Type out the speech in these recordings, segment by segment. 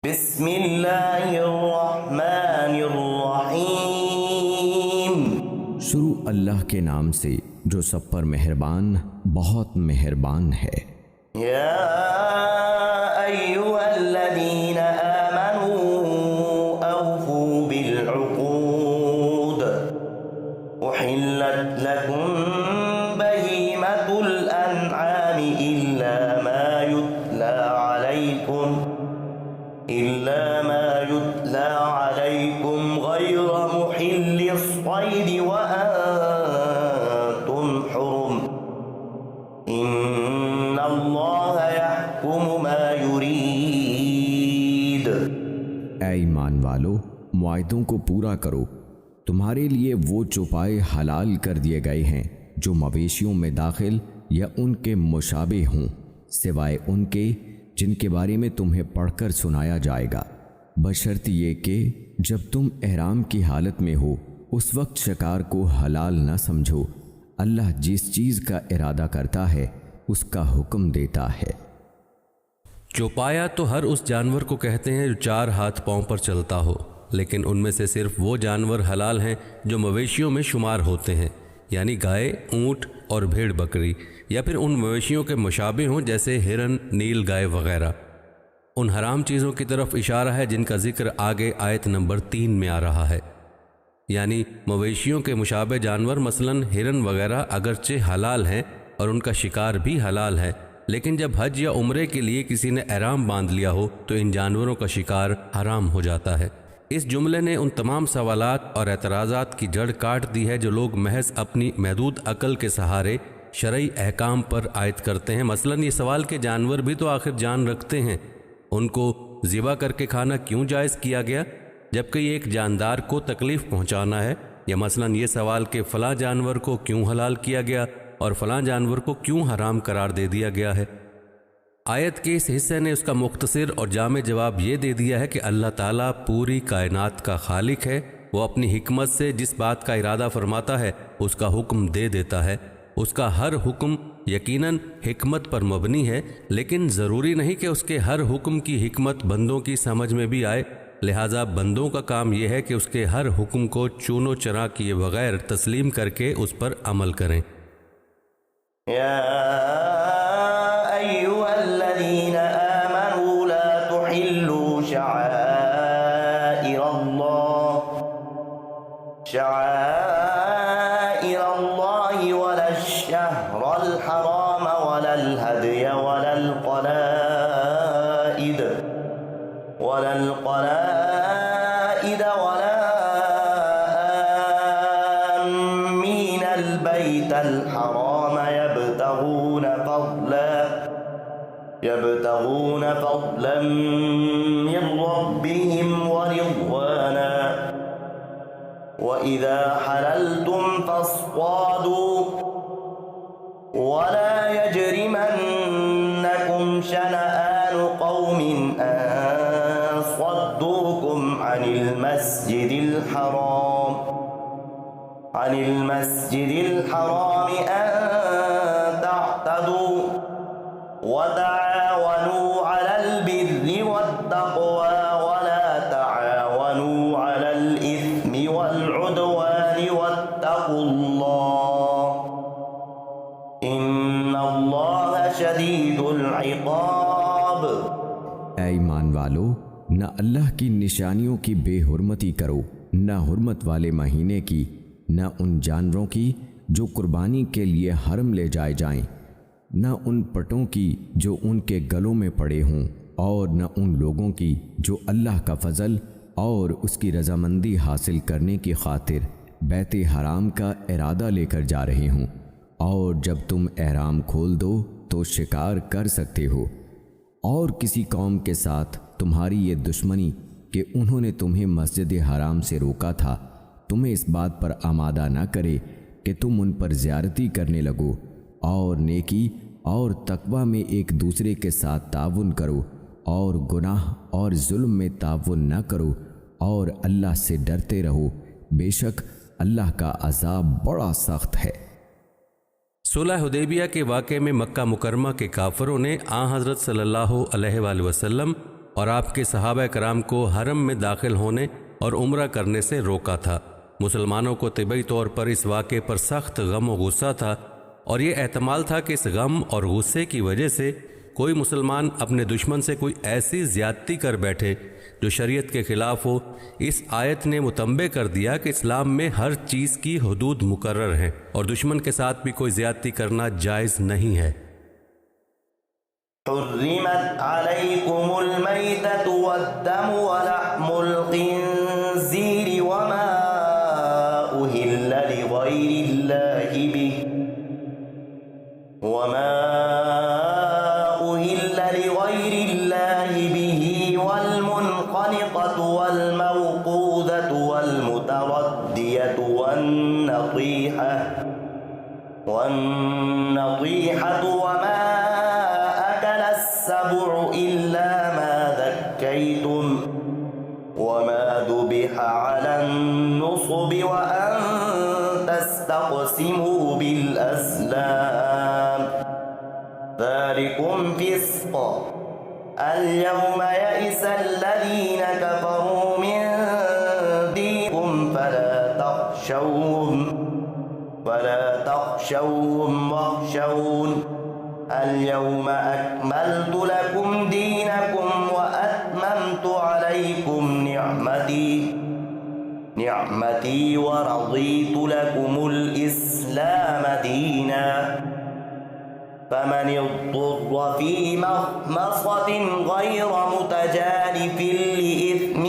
بسم اللہ الرحمن الرحیم۔ شروع اللہ کے نام سے جو سب پر مہربان بہت مہربان ہے۔ یا ایھا الذین آمنوا اوفوا بالعقود احلت لکم بہیمۃ الانعام الا ما یتلی علیکم غیر محل الصید وانتم حرم ان اللہ یحکم ما یرید۔ اے ایمان والو، معاہدوں کو پورا کرو۔ تمہارے لیے وہ چوپائے حلال کر دیے گئے ہیں جو مویشیوں میں داخل یا ان کے مشابہ ہوں، سوائے ان کے جن کے بارے میں تمہیں پڑھ کر سنایا جائے گا، بشرط یہ کہ جب تم احرام کی حالت میں ہو اس وقت شکار کو حلال نہ سمجھو۔ اللہ جس چیز کا ارادہ کرتا ہے اس کا حکم دیتا ہے۔ چوپایا تو ہر اس جانور کو کہتے ہیں جو چار ہاتھ پاؤں پر چلتا ہو، لیکن ان میں سے صرف وہ جانور حلال ہیں جو مویشیوں میں شمار ہوتے ہیں، یعنی گائے، اونٹ اور بھیڑ بکری، یا پھر ان مویشیوں کے مشابہ ہوں جیسے ہرن، نیل گائے وغیرہ۔ ان حرام چیزوں کی طرف اشارہ ہے جن کا ذکر آگے آیت نمبر 3 میں آ رہا ہے، یعنی مویشیوں کے مشابہ جانور مثلاً ہرن وغیرہ اگرچہ حلال ہیں اور ان کا شکار بھی حلال ہے، لیکن جب حج یا عمرے کے لیے کسی نے احرام باندھ لیا ہو تو ان جانوروں کا شکار حرام ہو جاتا ہے۔ اس جملے نے ان تمام سوالات اور اعتراضات کی جڑ کاٹ دی ہے جو لوگ محض اپنی محدود عقل کے سہارے شرعی احکام پر عائد کرتے ہیں۔ مثلاً یہ سوال کہ جانور بھی تو آخر جان رکھتے ہیں، ان کو ذبح کر کے کھانا کیوں جائز کیا گیا جبکہ یہ ایک جاندار کو تکلیف پہنچانا ہے؟ یا مثلاً یہ سوال کہ فلاں جانور کو کیوں حلال کیا گیا اور فلاں جانور کو کیوں حرام قرار دے دیا گیا ہے؟ آیت کے اس حصے نے اس کا مختصر اور جامع جواب یہ دے دیا ہے کہ اللہ تعالیٰ پوری کائنات کا خالق ہے، وہ اپنی حکمت سے جس بات کا ارادہ فرماتا ہے اس کا حکم دے دیتا ہے۔ اس کا ہر حکم یقیناً حکمت پر مبنی ہے، لیکن ضروری نہیں کہ اس کے ہر حکم کی حکمت بندوں کی سمجھ میں بھی آئے، لہٰذا بندوں کا کام یہ ہے کہ اس کے ہر حکم کو چون و چرا کیے بغیر تسلیم کر کے اس پر عمل کریں۔ یا ایھا الذین آمنوا لا تحلوا شعائر اللہ ولا الشہر الحرام ولا الہدی ولا القلائد ولا آمین البیت الحرام يبتغون فضلا من ربهم ورضوانا وإذا حللتم فاصطادوا ولا يجرمنكم شنآن قوم أن صدوكم عن المسجد الحرام أن تعتدوا وتعاونوا على البر والتقوى ولا تعاونوا على الإثم والعدوان واتقوا الله إن الله شديد العقاب۔ اے ایمان والو، نہ اللہ کی نشانیوں کی بے حرمتی کرو، نہ حرمت والے مہینے کی، نہ ان جانوروں کی جو قربانی کے لیے حرم لے جائے جائیں، نہ ان پٹوں کی جو ان کے گلوں میں پڑے ہوں، اور نہ ان لوگوں کی جو اللہ کا فضل اور اس کی رضامندی حاصل کرنے کی خاطر بیت حرام کا ارادہ لے کر جا رہے ہوں، اور جب تم احرام کھول دو تو شکار کر سکتے ہو۔ اور کسی قوم کے ساتھ تمہاری یہ دشمنی کہ انہوں نے تمہیں مسجد حرام سے روکا تھا، تمہیں اس بات پر آمادہ نہ کرے کہ تم ان پر زیارتی کرنے لگو، اور نیکی اور تقوی میں ایک دوسرے کے ساتھ تعاون کرو، اور گناہ اور ظلم میں تعاون نہ کرو، اور اللہ سے ڈرتے رہو، بے شک اللہ کا عذاب بڑا سخت ہے۔ صلح حدیبیہ کے واقعے میں مکہ مکرمہ کے کافروں نے حضرت صلی اللہ علیہ وآلہ وسلم اور آپ کے صحابہ کرام کو حرم میں داخل ہونے اور عمرہ کرنے سے روکا تھا۔ مسلمانوں کو طبعی طور پر اس واقعے پر سخت غم و غصہ تھا، اور یہ احتمال تھا کہ اس غم اور غصے کی وجہ سے کوئی مسلمان اپنے دشمن سے کوئی ایسی زیادتی کر بیٹھے جو شریعت کے خلاف ہو۔ اس آیت نے متنبہ کر دیا کہ اسلام میں ہر چیز کی حدود مقرر ہیں، اور دشمن کے ساتھ بھی کوئی زیادتی کرنا جائز نہیں ہے۔ حرمت علیکم المیتۃ والدم ولحم الخنزیر وما أهل لغير الله به والمنخنقة والموقوذة والمتردية والنطيحة وما أكل السبع إلا ما ذكيتم وما ذبح على النصب وأن تستقسموا بالأزلام ذلكم فسق اليوم يئس الذين كفروا من دينكم فلا تخشوهم واخشون اليوم أكملت لكم دينكم وأتممت عليكم نعمتي ورضيت لكم الإسلام دينا فمن اضطر في مخمصة غير متجانف لإثم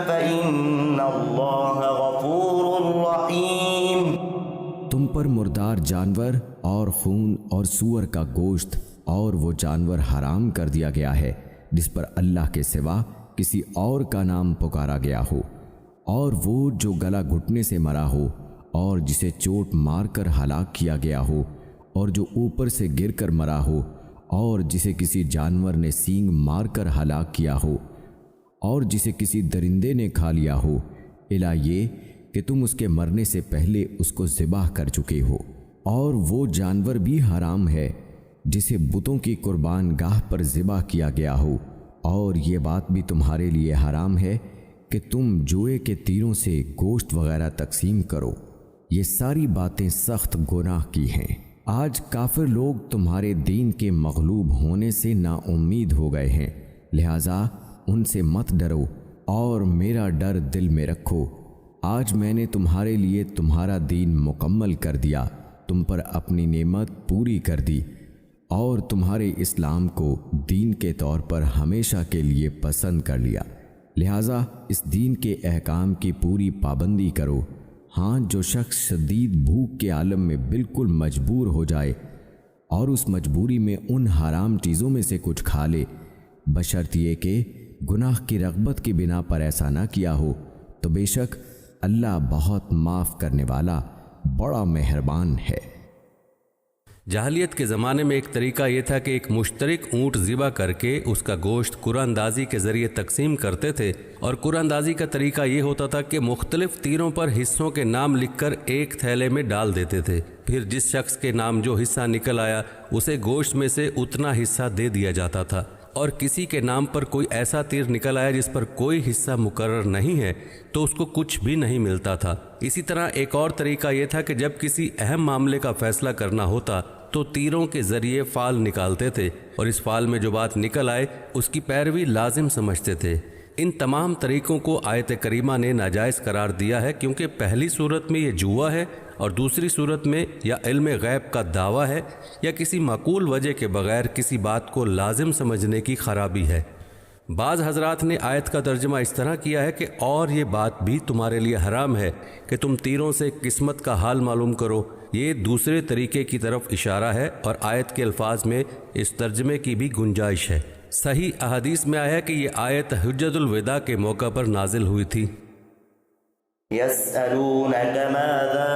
فإن الله غفور رحيم۔ تم پر مردار جانور اور خون اور سور کا گوشت اور وہ جانور حرام کر دیا گیا ہے جس پر اللہ کے سوا کسی اور کا نام پکارا گیا ہو، اور وہ جو گلا گھٹنے سے مرا ہو اور جسے چوٹ مار کر ہلاک کیا گیا ہو، اور جو اوپر سے گر کر مرا ہو، اور جسے کسی جانور نے سینگ مار کر ہلاک کیا ہو، اور جسے کسی درندے نے کھا لیا ہو، الا یہ کہ تم اس کے مرنے سے پہلے اس کو ذبح کر چکے ہو۔ اور وہ جانور بھی حرام ہے جسے بتوں کی قربان گاہ پر ذبح کیا گیا ہو، اور یہ بات بھی تمہارے لیے حرام ہے کہ تم جوئے کے تیروں سے گوشت وغیرہ تقسیم کرو۔ یہ ساری باتیں سخت گناہ کی ہیں۔ آج کافر لوگ تمہارے دین کے مغلوب ہونے سے نا امید ہو گئے ہیں، لہٰذا ان سے مت ڈرو اور میرا ڈر دل میں رکھو۔ آج میں نے تمہارے لیے تمہارا دین مکمل کر دیا، تم پر اپنی نعمت پوری کر دی، اور تمہارے اسلام کو دین کے طور پر ہمیشہ کے لیے پسند کر لیا، لہٰذا اس دین کے احکام کی پوری پابندی کرو۔ ہاں، جو شخص شدید بھوک کے عالم میں بالکل مجبور ہو جائے اور اس مجبوری میں ان حرام چیزوں میں سے کچھ کھا لے، بشرط یہ کہ گناہ کی رغبت کی بنا پر ایسا نہ کیا ہو، تو بے شک اللہ بہت معاف کرنے والا بڑا مہربان ہے۔ جاہلیت کے زمانے میں ایک طریقہ یہ تھا کہ ایک مشترک اونٹ ذبح کر کے اس کا گوشت قرعہ اندازی کے ذریعے تقسیم کرتے تھے، اور قرعہ اندازی کا طریقہ یہ ہوتا تھا کہ مختلف تیروں پر حصوں کے نام لکھ کر ایک تھیلے میں ڈال دیتے تھے، پھر جس شخص کے نام جو حصہ نکل آیا اسے گوشت میں سے اتنا حصہ دے دیا جاتا تھا، اور کسی کے نام پر کوئی ایسا تیر نکل آیا جس پر کوئی حصہ مقرر نہیں ہے تو اس کو کچھ بھی نہیں ملتا تھا۔ اسی طرح ایک اور طریقہ یہ تھا کہ جب کسی اہم معاملے کا فیصلہ کرنا ہوتا تو تیروں کے ذریعے فال نکالتے تھے، اور اس فال میں جو بات نکل آئے اس کی پیروی لازم سمجھتے تھے۔ ان تمام طریقوں کو آیت کریمہ نے ناجائز قرار دیا ہے، کیونکہ پہلی صورت میں یہ جوا ہے، اور دوسری صورت میں یا علم غیب کا دعویٰ ہے یا کسی معقول وجہ کے بغیر کسی بات کو لازم سمجھنے کی خرابی ہے۔ بعض حضرات نے آیت کا ترجمہ اس طرح کیا ہے کہ اور یہ بات بھی تمہارے لیے حرام ہے کہ تم تیروں سے قسمت کا حال معلوم کرو۔ یہ دوسرے طریقے کی طرف اشارہ ہے، اور آیت کے الفاظ میں اس ترجمے کی بھی گنجائش ہے۔ صحیح احادیث میں آیا کہ یہ آیت حجۃ الوداع کے موقع پر نازل ہوئی تھی۔ يسألونك ماذا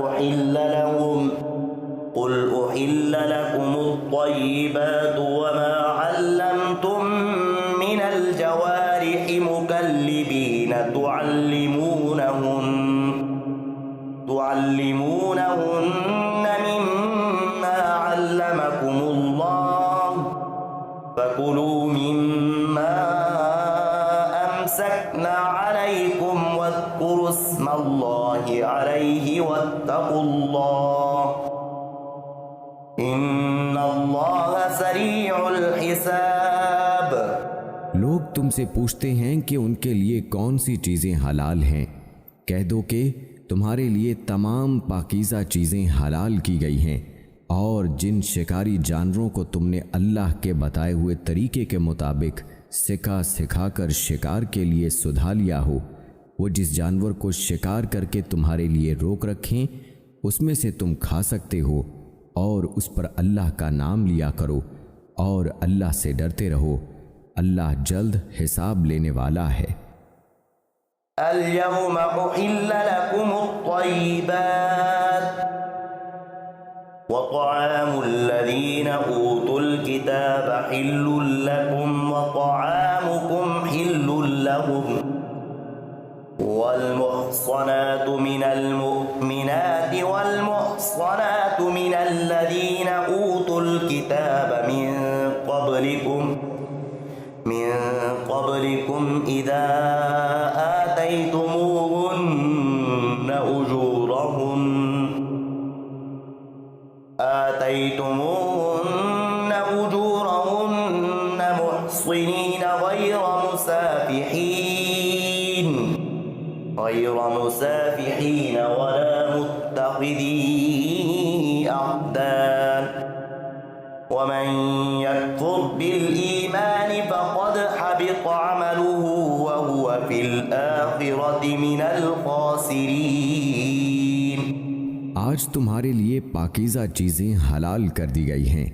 أحل لهم قل أحل لكم الطيبات وما علمتم من الجوارح مكلبين تعلمونهن مما علمكم الله فكلوا مما أمسكنا عليكم واذكروا اسم الله عليه واتقوا الله إن الله سريع الحساب۔ لوگ تم سے پوچھتے ہیں کہ ان کے لیے کون سی چیزیں حلال ہیں، کہہ دو کہ تمہارے لیے تمام پاکیزہ چیزیں حلال کی گئی ہیں، اور جن شکاری جانوروں کو تم نے اللہ کے بتائے ہوئے طریقے کے مطابق سکھا کر شکار کے لیے سدھا لیا ہو، وہ جس جانور کو شکار کر کے تمہارے لیے روک رکھیں اس میں سے تم کھا سکتے ہو، اور اس پر اللہ کا نام لیا کرو اور اللہ سے ڈرتے رہو، اللہ جلد حساب لینے والا ہے۔ اليوم أحل لكم الطيبات وطعام الذين أوتوا الكتاب حل لكم وطعامكم حل لهم والمحصنات من المؤمنات والمحصنات من الذين أوتوا الكتاب من قبلكم إذا آتيتموهن أجورهن محصنين غير مسافحين ولا متخذي أخدان ومن يكفر بالإيمان فقد حبط عمله وهو في الآخرة من الخاسرين۔ آج تمہارے لیے پاکیزہ چیزیں حلال کر دی گئی ہیں،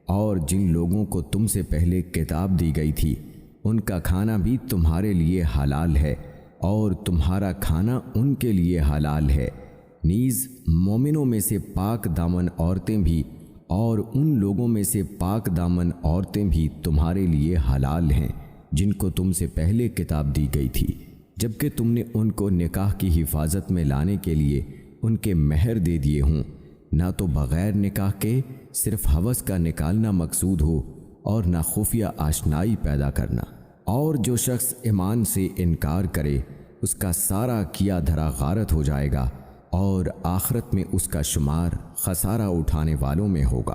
اور جن لوگوں کو تم سے پہلے کتاب دی گئی تھی ان کا کھانا بھی تمہارے لیے حلال ہے، اور تمہارا کھانا ان کے لیے حلال ہے، نیز مومنوں میں سے پاک دامن عورتیں بھی اور ان لوگوں میں سے پاک دامن عورتیں بھی تمہارے لیے حلال ہیں جن کو تم سے پہلے کتاب دی گئی تھی، جبکہ تم نے ان کو نکاح کی حفاظت میں لانے کے لیے ان کے مہر دے دیے ہوں، نہ تو بغیر نکاح کے صرف ہوس کا نکالنا مقصود ہو اور نہ خفیہ آشنائی پیدا کرنا، اور جو شخص ایمان سے انکار کرے اس کا سارا کیا دھرا غارت ہو جائے گا، اور آخرت میں اس کا شمار خسارہ اٹھانے والوں میں ہوگا۔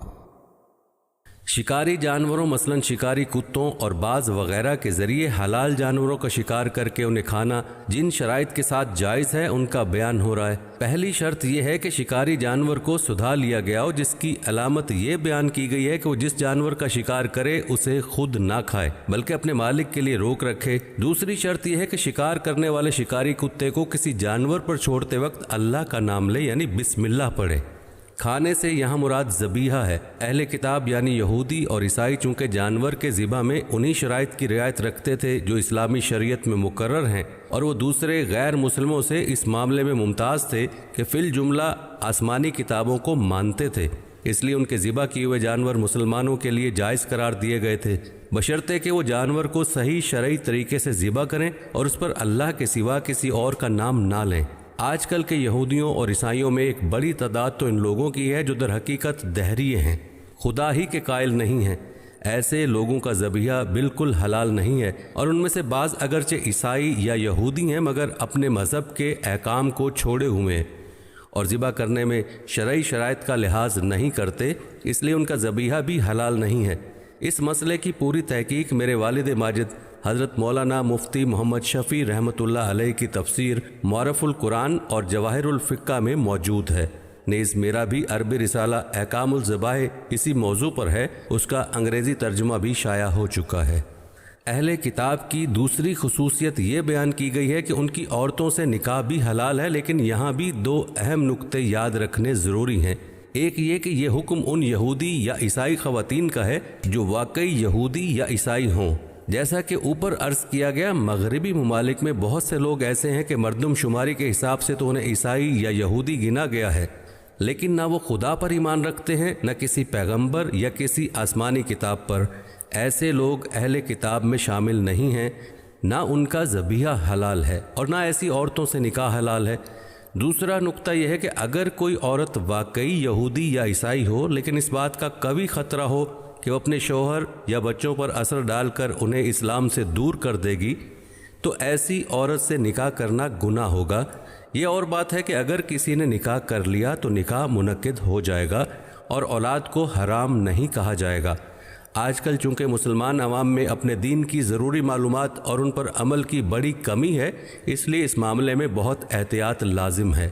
شکاری جانوروں مثلاً شکاری کتوں اور باز وغیرہ کے ذریعے حلال جانوروں کا شکار کر کے انہیں کھانا جن شرائط کے ساتھ جائز ہے ان کا بیان ہو رہا ہے۔ پہلی شرط یہ ہے کہ شکاری جانور کو سدھا لیا گیا ہو، جس کی علامت یہ بیان کی گئی ہے کہ وہ جس جانور کا شکار کرے اسے خود نہ کھائے بلکہ اپنے مالک کے لیے روک رکھے۔ دوسری شرط یہ ہے کہ شکار کرنے والے شکاری کتے کو کسی جانور پر چھوڑتے وقت اللہ کا نام لے، یعنی بسم اللہ پڑھے۔ کھانے سے یہاں مراد ذبیحہ ہے۔ اہل کتاب یعنی یہودی اور عیسائی چونکہ جانور کے ذبح میں انہی شرائط کی رعایت رکھتے تھے جو اسلامی شریعت میں مقرر ہیں، اور وہ دوسرے غیر مسلموں سے اس معاملے میں ممتاز تھے کہ فی الجملہ آسمانی کتابوں کو مانتے تھے، اس لیے ان کے ذبح کیے ہوئے جانور مسلمانوں کے لیے جائز قرار دیے گئے تھے، بشرطے کہ وہ جانور کو صحیح شرعی طریقے سے ذبح کریں اور اس پر اللہ کے سوا کسی اور کا نام نہ لیں۔ آج کل کے یہودیوں اور عیسائیوں میں ایک بڑی تعداد تو ان لوگوں کی ہے جو در حقیقت دہریے ہیں، خدا ہی کے قائل نہیں ہیں۔ ایسے لوگوں کا ذبیحہ بالکل حلال نہیں ہے، اور ان میں سے بعض اگرچہ عیسائی یا یہودی ہیں مگر اپنے مذہب کے احکام کو چھوڑے ہوئے ہیں اور ذبح کرنے میں شرعی شرائط کا لحاظ نہیں کرتے، اس لیے ان کا ذبیحہ بھی حلال نہیں ہے۔ اس مسئلے کی پوری تحقیق میرے والد ماجد حضرت مولانا مفتی محمد شفیع رحمۃ اللہ علیہ کی تفسیر معرف القرآن اور جواہر الفقہ میں موجود ہے، نیز میرا بھی عربی رسالہ احکام الذبائح اسی موضوع پر ہے، اس کا انگریزی ترجمہ بھی شائع ہو چکا ہے۔ اہل کتاب کی دوسری خصوصیت یہ بیان کی گئی ہے کہ ان کی عورتوں سے نکاح بھی حلال ہے، لیکن یہاں بھی دو اہم نقطے یاد رکھنے ضروری ہیں۔ ایک یہ کہ یہ حکم ان یہودی یا عیسائی خواتین کا ہے جو واقعی یہودی یا عیسائی ہوں۔ جیسا کہ اوپر عرض کیا گیا، مغربی ممالک میں بہت سے لوگ ایسے ہیں کہ مردم شماری کے حساب سے تو انہیں عیسائی یا یہودی گنا گیا ہے، لیکن نہ وہ خدا پر ایمان رکھتے ہیں نہ کسی پیغمبر یا کسی آسمانی کتاب پر۔ ایسے لوگ اہل کتاب میں شامل نہیں ہیں، نہ ان کا ذبیحہ حلال ہے اور نہ ایسی عورتوں سے نکاح حلال ہے۔ دوسرا نقطہ یہ ہے کہ اگر کوئی عورت واقعی یہودی یا عیسائی ہو لیکن اس بات کا قوی خطرہ ہو کہ وہ اپنے شوہر یا بچوں پر اثر ڈال کر انہیں اسلام سے دور کر دے گی، تو ایسی عورت سے نکاح کرنا گناہ ہوگا۔ یہ اور بات ہے کہ اگر کسی نے نکاح کر لیا تو نکاح منعقد ہو جائے گا اور اولاد کو حرام نہیں کہا جائے گا۔ آج کل چونکہ مسلمان عوام میں اپنے دین کی ضروری معلومات اور ان پر عمل کی بڑی کمی ہے، اس لیے اس معاملے میں بہت احتیاط لازم ہے۔